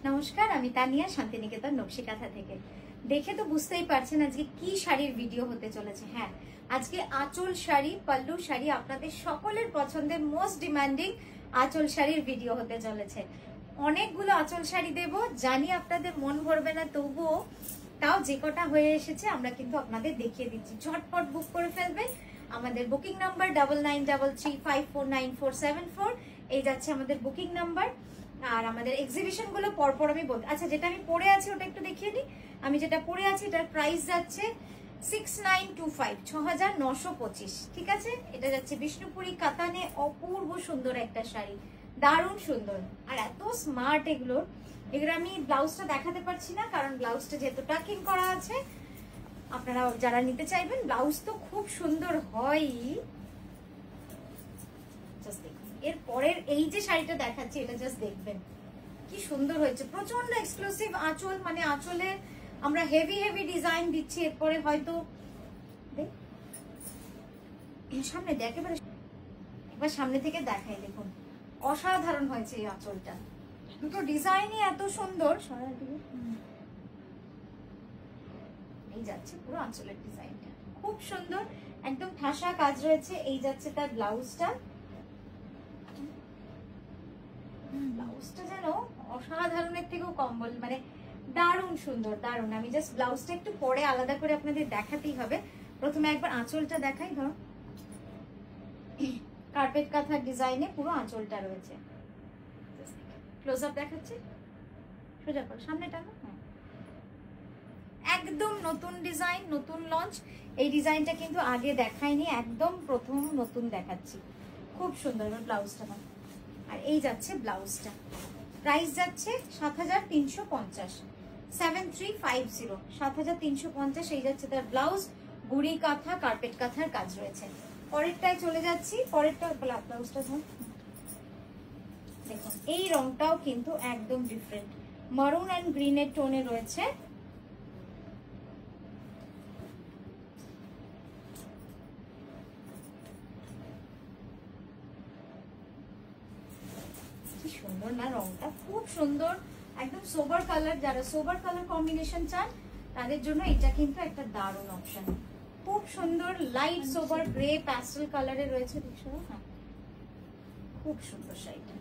নমস্কার, আমি তানিয়া, শান্তিনিকেতন নকশিকাঁথা থেকে। দেখে তো বুঝতেই পারছেন আজকে কি শাড়ির ভিডিও হতে চলেছে। হ্যাঁ, আজকে আঁচল শাড়ি, পাল্লু শাড়ি, আপনাদের সকলের পছন্দের মোস্ট ডিমান্ডিং আঁচল শাড়ির ভিডিও হতে চলেছে। অনেকগুলো আঁচল শাড়ি দেব, জানি আপনাদের মন ভরবে না, তবুও তাও যে কটা হয়ে এসেছে আমরা কিন্তু আপনাদের দেখিয়ে দিচ্ছি। ঝটপট বুক করে ফেলবেন। আমাদের বুকিং নাম্বার 9933549474। এই যাচ্ছে আমাদের বুকিং নাম্বার। আর আমাদের এক্সিবিশন গুলো পরপর আমি বলতে, আচ্ছা যেটা আমি পরে আছি ওটা একটু দেখিয়ে দিই। আমি যেটা পরে আছি এটার প্রাইস যাচ্ছে 6925, 6925। ঠিক আছে, এটা যাচ্ছে বিষ্ণুপুরি কাতানে, অপূর্ব সুন্দর একটা শাড়ি, দারুণ সুন্দর আর এত স্মার্ট। এগুলো আমি ব্লাউজটা দেখাতে পারছি না, কারণ ব্লাউজটা যেহেতু টাকিং করা আছে। আপনারা যারা নিতে চাইবেন, ব্লাউজ তো খুব সুন্দর হয়। এর পরের এই যে শাড়িটা দেখাচ্ছি, এটা জাস্ট দেখবেন কি সুন্দর হয়েছে, প্রচন্ড এক্সক্লুসিভ আঁচল। মানে আঁচলে আমরা হেভি হেভি ডিজাইন দিচ্ছি। এরপরে হয়তো সামনে একেবারে একবার সামনে থেকে দেখাই, দেখুন অসাধারণ হয়েছে এই আঁচলটা। দুটো ডিজাইনই এত সুন্দর। এই যাচ্ছে পুরো আঁচলের ডিজাইনটা খুব সুন্দর, একদম ঠাসা কাজ রয়েছে। এই যাচ্ছে তার ব্লাউজটা। ব্লাউজটা যেন অসাধারণের থেকেও কম বল, মানে দারুণ সুন্দর, দারুণ। আমি জাস্ট ব্লাউজটা একটু পরে আলাদা করে আপনাদের দেখাতেই হবে। প্রথমে একবার আঁচলটা দেখাই। ধরো কার্পেট কাঁথার ডিজাইনে পুরো আঁচলটা রয়েছে। ক্লোজ আপ দেখাচ্ছি, সোজা করো, সামনে টানো। একদম নতুন ডিজাইন, নতুন লঞ্চ। এই ডিজাইনটা কিন্তু আগে দেখাইনি, একদম প্রথম নতুন দেখাচ্ছি। খুব সুন্দর ব্লাউজটা। আর এই যাচ্ছে ব্লাউজটা, প্রাইস যাচ্ছে 7350, 7350, 7350। এই যাচ্ছে তার ব্লাউজ, গুড়ি কাঁথা, কার্পেট কাঁথার কাজ রয়েছে। পরেরটায় চলে যাচ্ছি। পরেরটা ব্লাউজটা দেখুন, এই রংটাও কিন্তু একদম ডিফারেন্ট, মারুন অ্যান্ড গ্রিনের টোনে রয়েছে। সুন্দর না রংটা, খুব সুন্দর, একদম সোবার কালার। যারা সোবার কালার কম্বিনেশন চান তাদের জন্য এটা কিন্তু একটা দারুণ অপশন। খুব সুন্দর লাইট সোবার গ্রে প্যাস্টেল কালারে রয়েছে, দেখছো? হ্যাঁ, খুব সুন্দর শাড়িটা।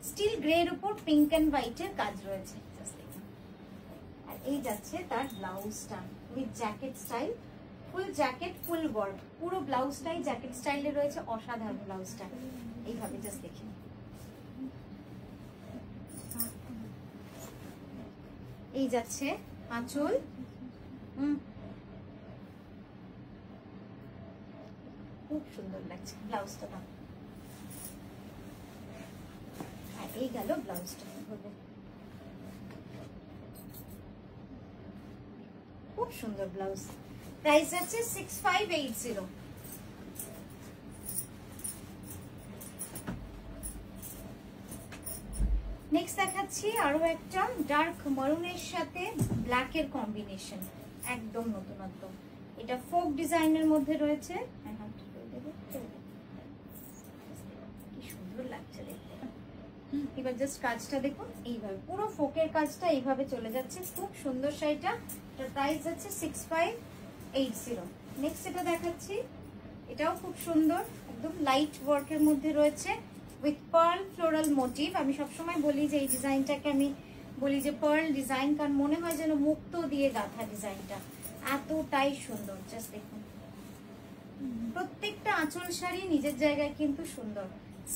স্টিল গ্রে এর উপর পিঙ্ক এন্ড হোয়াইট এর কাজ রয়েছে। আর এই যাচ্ছে তার ব্লাউজটা with jacket style, full jacket, full work, পুরো ব্লাউজটাই জ্যাকেট স্টাইলে রয়েছে। অসাধারণ ব্লাউজটা, এইভাবে জাস্ট দেখে। এই যাচ্ছে আঁচল, খুব সুন্দর লাগছে ব্লাউজটা। আর এই গেল ব্লাউজটা, খুব সুন্দর ব্লাউজ। প্রাইস আছে 6580। নেক্সট দেখাচ্ছি আরো একটা ডার্ক মারুনের সাথে ব্ল্যাক এর কম্বিনেশন, একদম নতুনত্ব। এটা ফোক ডিজাইনের মধ্যে রয়েছে। কি সুন্দর লাগছে দেখতে। এবার জাস্ট কাজটা দেখুন, এইভাবে পুরো ফোকের কাজটা এইভাবে চলে যাচ্ছে। খুব সুন্দর শাড়িটা। এটার প্রাইস আছে 6580। নেক্সট এটা দেখাচ্ছি, এটাও খুব সুন্দর, একদম লাইট ওয়ার্কের মধ্যে রয়েছে উইথ পার্ল ফ্লোরাল মোটিভ। আমি সবসময় বলি যে এই ডিজাইনটাকে আমি বলি যে পার্ল ডিজাইন, কারণ মনে হয় যেন মুক্ত দিয়ে গাঁথা ডিজাইনটা, এতটাই সুন্দর। জাস্ট দেখুন, প্রত্যেকটা আঁচল শাড়ি নিজের জায়গায় কিন্তু সুন্দর,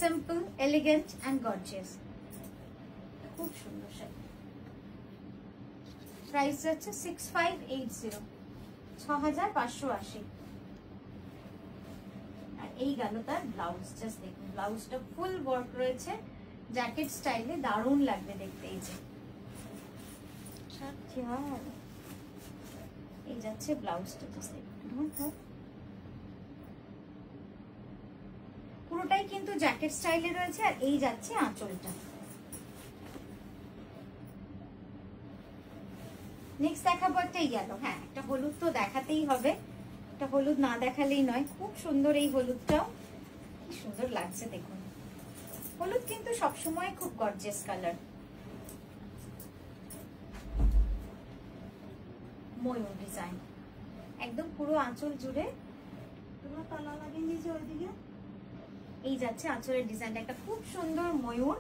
সিম্পল, এলিগেন্ট অ্যান্ড গর্জিয়াস। খুব সুন্দর শাড়ি। প্রাইস যাচ্ছে 6580, 6580। আর এই গেল তার ব্লাউজ। জাস্ট দেখুন, ব্লাউজটা ফুল ওয়ার্ক রয়েছে জ্যাকেট স্টাইলে, দারুণ লাগবে দেখতে। এই যে এই যাচ্ছে ব্লাউজটা, জাস্ট দেখুন পুরোটাই কিন্তু জ্যাকেট স্টাইলে রয়েছে। আর এই যাচ্ছে আঁচলটা। নেক্সট দেখাবো একটা ইয়েলো। হ্যাঁ, একটা হলুদ তো দেখাতেই হবে, একটা হলুদ না দেখালেই নয়। খুব সুন্দর এই হলুদটাও, কি সুন্দর লাগছে দেখুন। হলুদ কিন্তু সবসময় খুব গর্জিয়াস কালার। ময়ূর ডিজাইন, একদম পুরো আঁচল জুড়ে। তোমার তালা লাগিয়ে যে ওইদিকে এই যাচ্ছে আঁচলের ডিজাইনটা, একটা খুব সুন্দর ময়ূর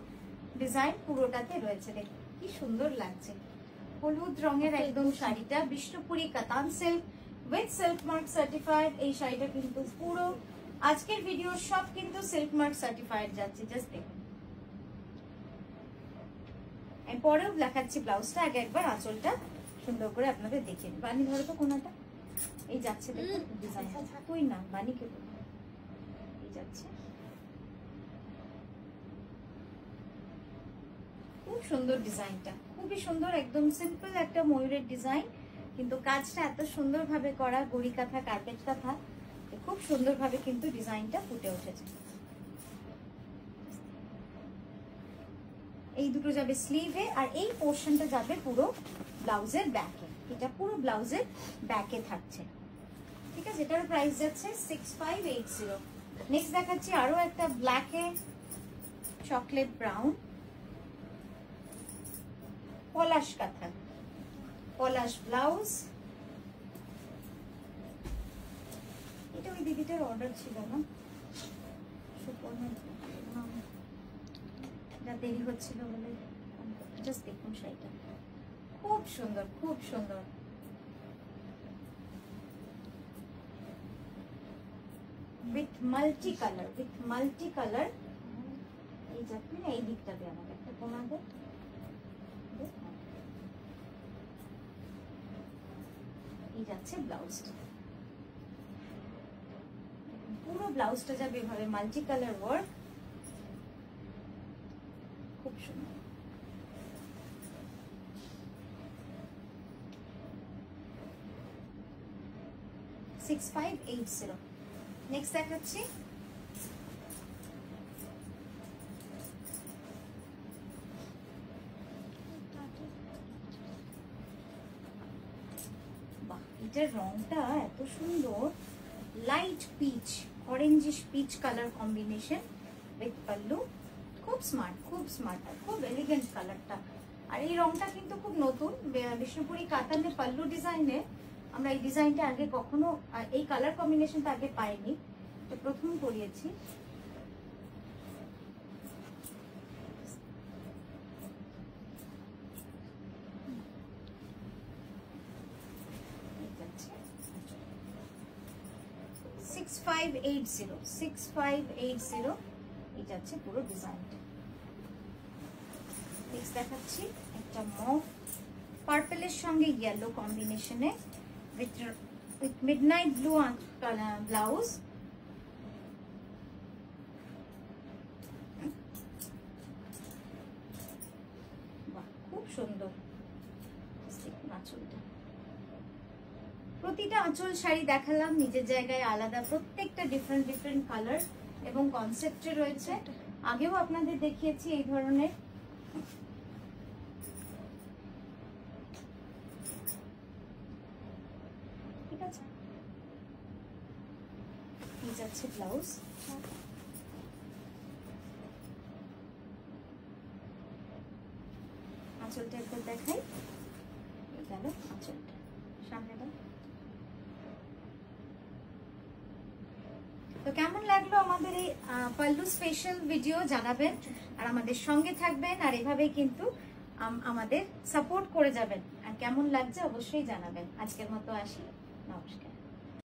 ডিজাইন পুরোটাতে রয়েছে। দেখো কি সুন্দর লাগছে, হলুদ রঙের একদম শাড়িটা, বিষ্ণুপুরি কাতান silk with silk mark certified. এই শাড়িটা কিন্তু পুরো আজকের ভিডিও সব কিন্তু সিল্ক মার্ক সার্টিফাইড যাচ্ছে। জাস্ট দেখুন, আমি পরেও দেখাচ্ছি ব্লাউজটা, আগে একবার আঁচলটা সুন্দর করে আপনাদের দেখিয়ে দিই। বানি ধরো তো কোনাটা, এই যাচ্ছে দেখুন ডিজাইন, তুই না বানিকে এই যাচ্ছে, খুব সুন্দর ডিজাইনটা, খুবই সুন্দর, একদম সিম্পল একটা ময়ূরের ডিজাইন, কিন্তু কাজটা এত সুন্দর ভাবে করা, গড়ি কাঁথা কার্পেট কাঁথা, খুব সুন্দর ভাবে কিন্তু ডিজাইনটা ফুটে উঠেছে। এই দুটো যাবে স্লিভে, আর এই পোর্শনটা যাবে পুরো ব্লাউজের ব্যাকে। এটা পুরো ব্লাউজের ব্যাকে থাকছে, ঠিক আছে। এটার প্রাইস যাচ্ছে 6580। নেক্সট দেখাচ্ছি আরো একটা ব্ল্যাকে চকলেট ব্রাউন পলাশ কাঁথা, পলাশ ব্লাউজ। এটা ওই দিদিটার অর্ডার ছিল না, দেরি হচ্ছিল বলে। জাস্ট দেখুন শাড়িটা খুব সুন্দর, খুব সুন্দর, with multi colour, with multi colour. এই যাচ্ছে না, এই দিকটাতে আমাকে একটা কোনাতে এই যাচ্ছে ব্লাউজটা, পুরো ব্লাউজটা যাবে এভাবে মাল্টি কালার ওয়ার্ক, খুব সুন্দর। $6580। নেক্সট দেখাচ্ছি এটার রংটা এত সুন্দর, light pitch, orangish peach colour combination with pallu, খুব স্মার্ট, খুব স্মার্ট আর খুব এলিগেন্ট কালারটা। আর এই রংটা কিন্তু খুব নতুন, বিষ্ণুপুরি কাতানে পাল্লু ডিজাইনে আমরা এই ডিজাইনটা আগে কখনো, এই কালার কম্বিনেশনটা আগে পাইনি, তো প্রথম করিয়েছি। $6580 এই যাচ্ছে পুরো ডিজাইনটা। নেক্সট দেখাচ্ছি একটা মভ পার্পলের সঙ্গে ইয়েলো কম্বিনেশনে উইথ মিডনাইট ব্লু ব্লাউজ। খুব সুন্দর, আঁচলটা, প্রতিটা আঁচল শাড়ি দেখালাম নিজের জায়গায় আলাদা, প্রত্যেকটা ডিফারেন্ট ডিফারেন্ট কালার এবং কনসেপ্টে রয়েছে। আগেও আপনাদের দেখিয়েছি এই ধরনের। ঠিক আছে, এই যাচ্ছে ব্লাউজ, আঁচলটা একবার দেখাই, এই গেল আঁচলটা, সামনে দাও। তো কেমন লাগলো আমাদের এই পাল্লু স্পেশাল ভিডিও জানাবেন, আর আমাদের সঙ্গে থাকবেন, আর এভাবেই কিন্তু আমাদের সাপোর্ট করে যাবেন, আর কেমন লাগছে অবশ্যই জানাবেন। আজকের মতো আসি, নমস্কার।